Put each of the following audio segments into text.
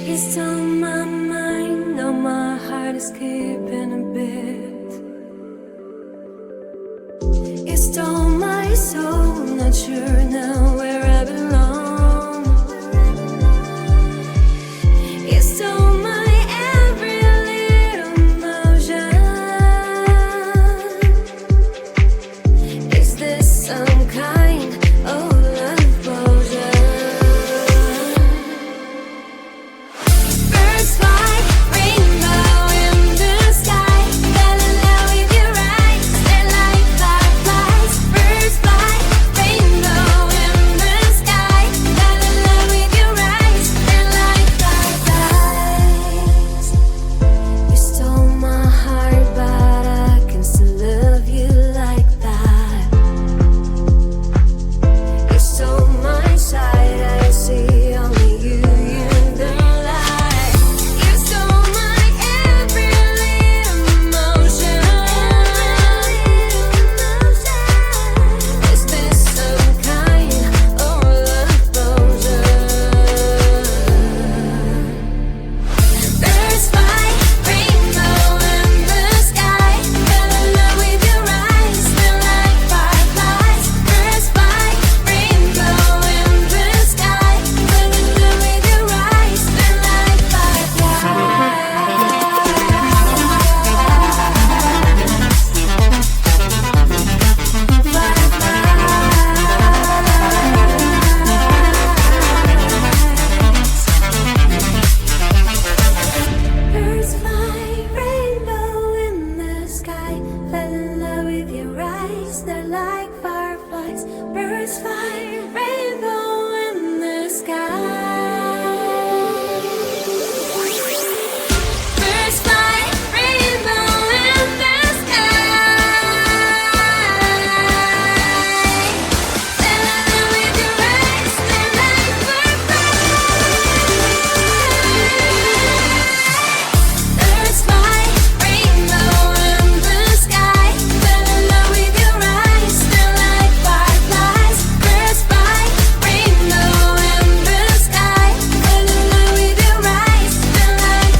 It's on my mind, now my heart is skipping a bit. It stole my soul, not sure now where I belong. It stole my every little emotion. Is this some kind of love potion? Birds fly, rainbow in the sky. Fell in love with your eyes, they're like fireflies. Birds fly, rainbow in the sky. Fell in love with your eyes, they're like fireflies. You stole my heart, but I can still love you like that. You stole my sight, I see only you in the light. You stole my every little emotion. Is this some kind of love potion? Birds fly, rainbow in the sky. Fell in love with your eyes, they're like fireflies. Birds fly, rainbow in the sky. Fell in love with your eyes, they're like fireflies. Birds fly, rainbow in the sky. Fell in love with your eyes, they're like fireflies. Birds fly, rainbow in the sky. Birds fly, rainbow in the sky. Fell in love with your eyes, they're like fireflies. Birds fly, rainbow in the sky. Fell in love with your eyes, they're like fireflies. Birds fly, rainbow in the sky. Fell in love with your eyes, they're like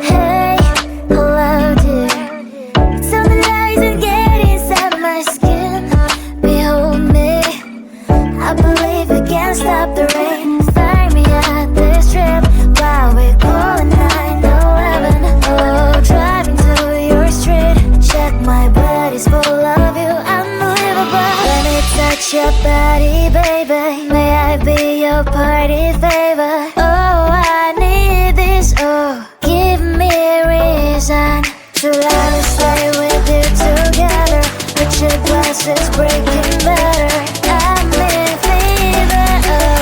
Hey, hello dear. Something isn't getting inside my skin. Behold me, I believe we can't stop the rain. Find me at this trip while we're calling 911. Oh, driving to your street. Check my body's full of you, unbelievable. Let me touch your body, baby. May I be your party favor? Oh, I need this. Oh, give me a reason to let us stay with you together. But your glass is breaking better. I'm in fever. Oh,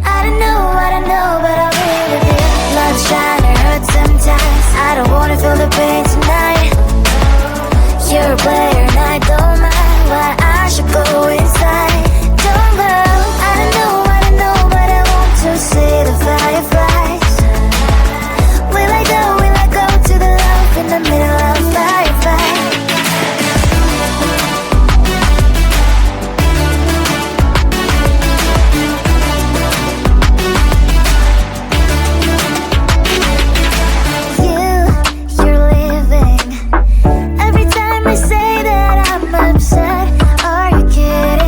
I don't know, but I'll be with you. Love shine or hurt sometimes. I don't wanna feel the pain tonight. You're a player and I don't mind why I should go inside. Don't go. I don't know, but I want to see the fireflies. Will I go to the love in the middle of fireflies? You're leaving. Every time I say that I'm upset, are you kidding?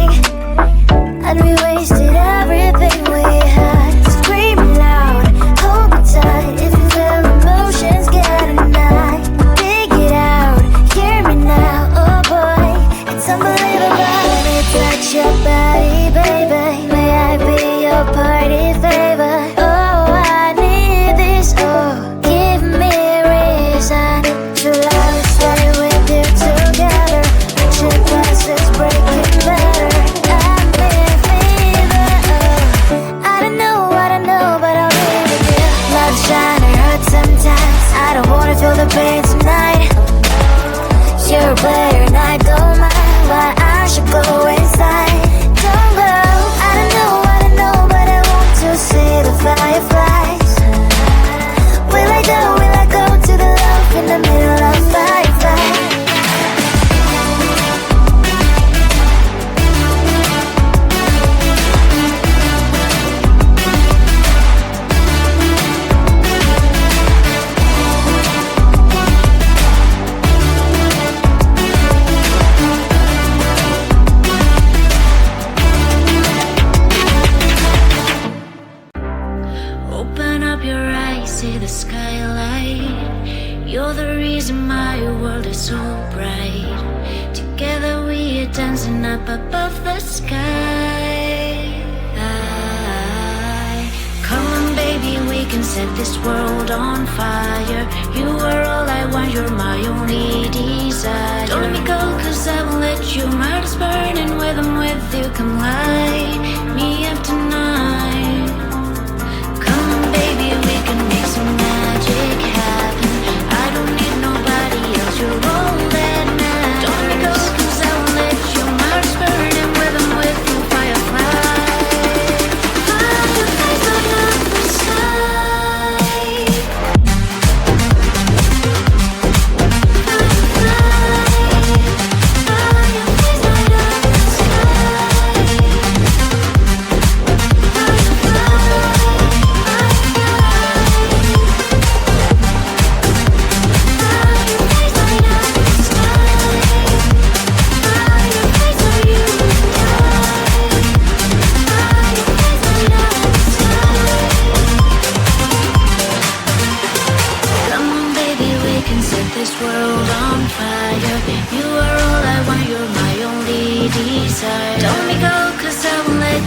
I see the skylight. You're the reason my world is so bright. Together we are dancing up above the sky. Come on baby, we can set this world on fire. You are all I want, you're my only desire. Don't let me go, cause I won't let you. My heart is burning, when I'm with you, come light me up tonight. Come on baby, we can make some magic happen. I don't need nobody else, you're all that matters. Don't let me go, cause I won't let you. My heart is burning, when I'm with you, firefly.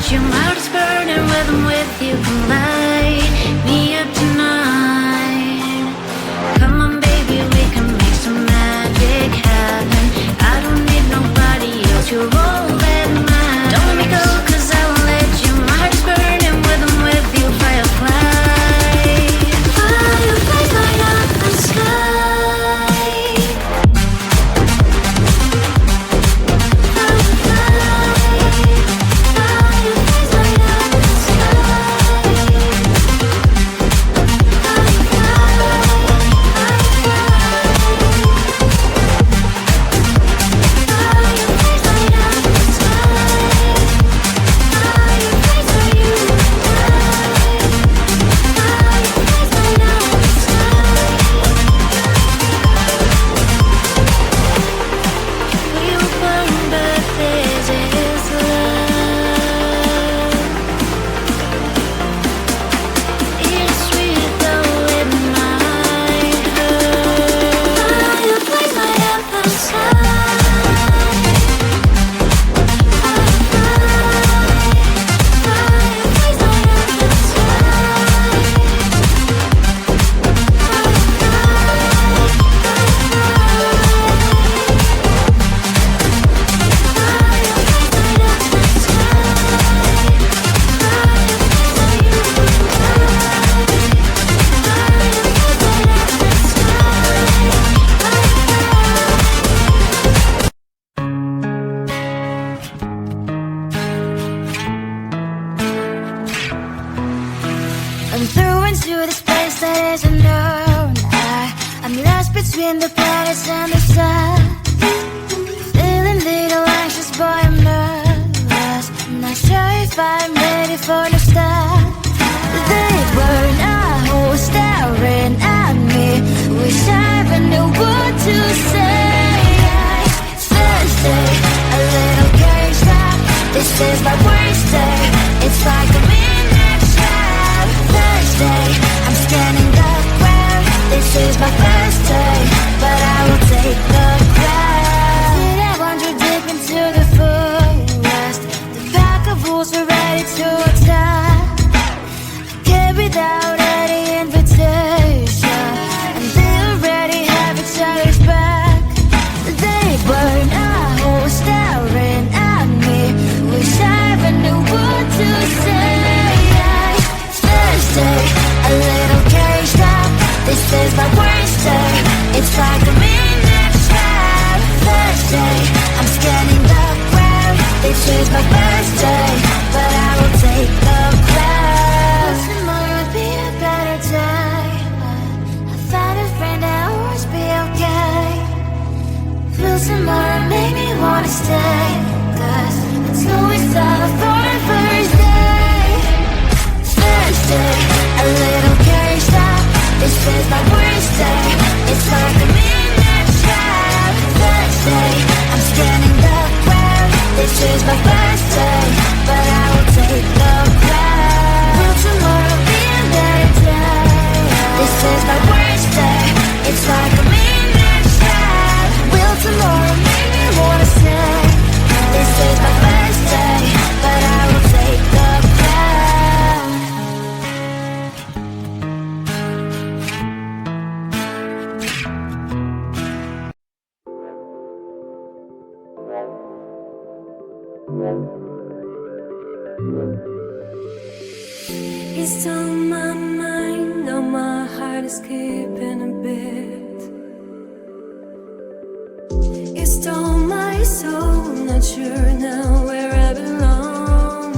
Your heart is burning, when I'm with you, come light me up tonight. Come on baby, we can make some magic happen. I don't need nobody else, you're all that matters. Don't let me go, cause I won't let you. My heart is burning, when I'm with you, firefly. Fireflies light up the sky. I'm through into this place that is unknown. I'm lost between the planets and the sun. Feeling little anxious, boy, I'm nervous. Not sure if I'm ready for the start. They were now staring at me. Wish I even knew what to say. Thursday, a little caged up. This is my worst day. It's like a midnight trap. Thursday, I'm scanning the ground. This is my first day, but I will take the crown. Did I wander deep into the forest? The pack of wolves are ready to attack. Came without any invitation, and they already have each other's back. They were now staring at me. Wish I even escaping a bit. You stole my soul, not sure now where I belong.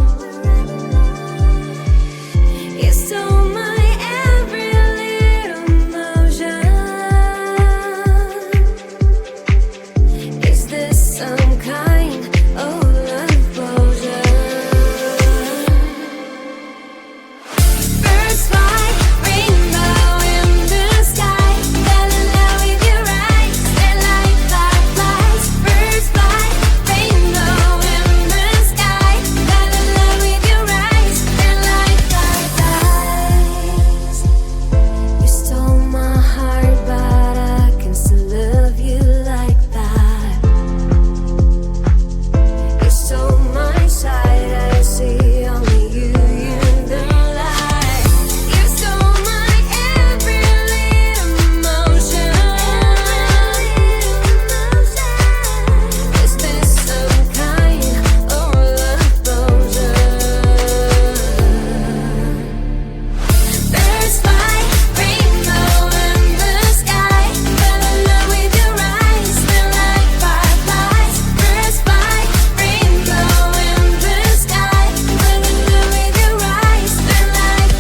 You stole my every little emotion. Is this some kind of love potion? Birds fly, rainbow in the sky. Fell in love with your eyes, they're like fireflies. Birds fly, rainbow in the sky. Fell in love with your eyes, they're like fireflies. You stole my heart, but I can still love you like that. You stole my sight, I see only you in the light. You stole my every little emotion. Is this some kind of love potion? Birds fly, rainbow in the sky. Fell in love with your eyes, they're like fireflies. Birds fly, rainbow in the sky. Fell in love with your eyes, they're like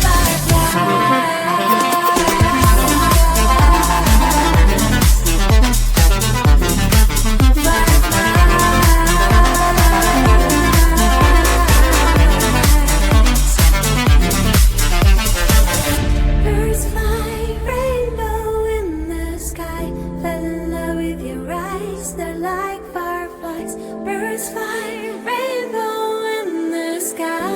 Birds fly, rainbow in the sky. Fell in love with your eyes, they're like fireflies. Birds fly, rainbow in the sky.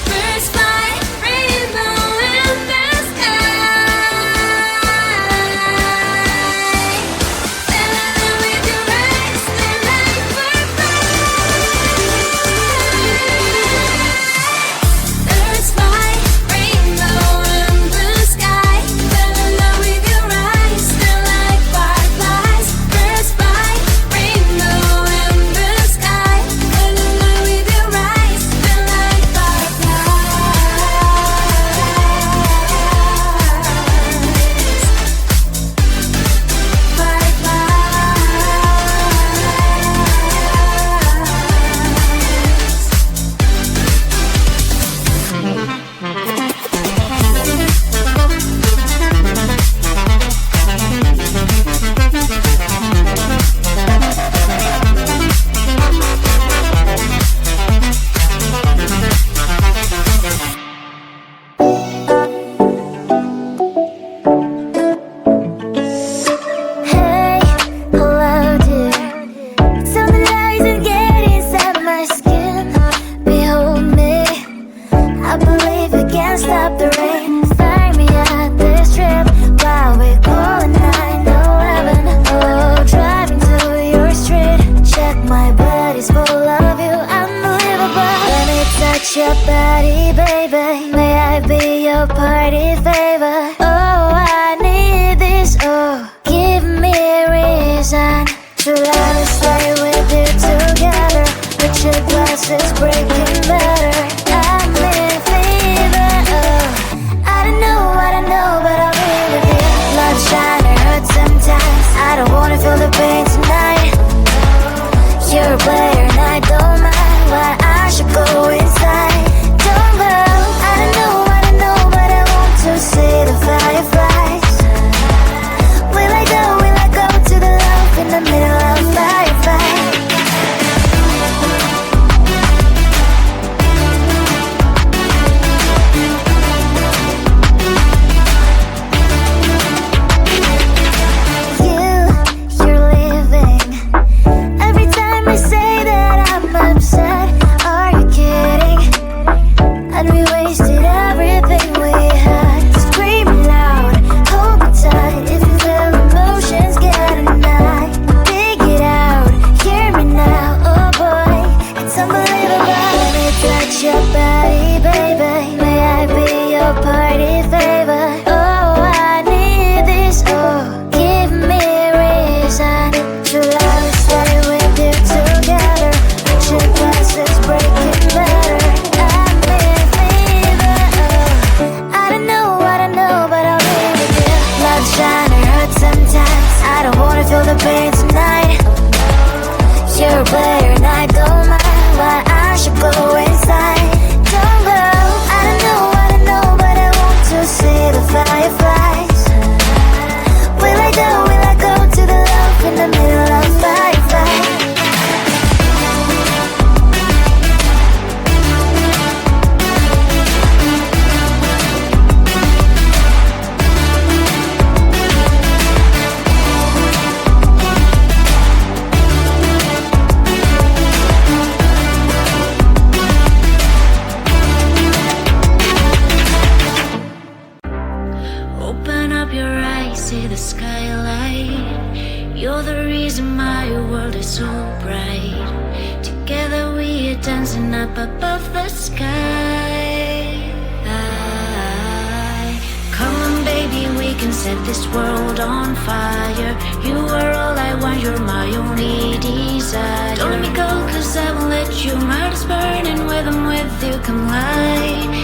Birds fly, rainbow in the sky. Fell in love with your eyes, they're like fireflies. Birds fly, rainbow in the sky. Fell in love with your eyes, they're like fireflies. Birds fly, rainbow in the sky. Fell in love with your eyes, they're like Hey, hello dear. So the lies that get inside my skin. Behold me, I believe we can't stop the rain. Find me at this trip while we're calling 911. Oh, driving to your street. Check my body's full of you, unbelievable. Let me touch your body, baby. May I be your party favor? Oh, I need this. Oh, give me a reason to let me stay with you together. With your glasses breaking better. I'm in fever. Oh, I don't know what I know, but I'll be with you. Blood shine, it hurts sometimes. I don't wanna feel the pain tonight. You're a player and I don't mind. Why I should go inside. Don't go. I don't know what I know, but I want to see skylight. You're the reason my world is so bright. Together we are dancing up above the sky. Come on baby, we can set this world on fire. You are all I want, you're my only desire. Don't let me go, cause I won't let you. My heart is burning with I'm with you, come light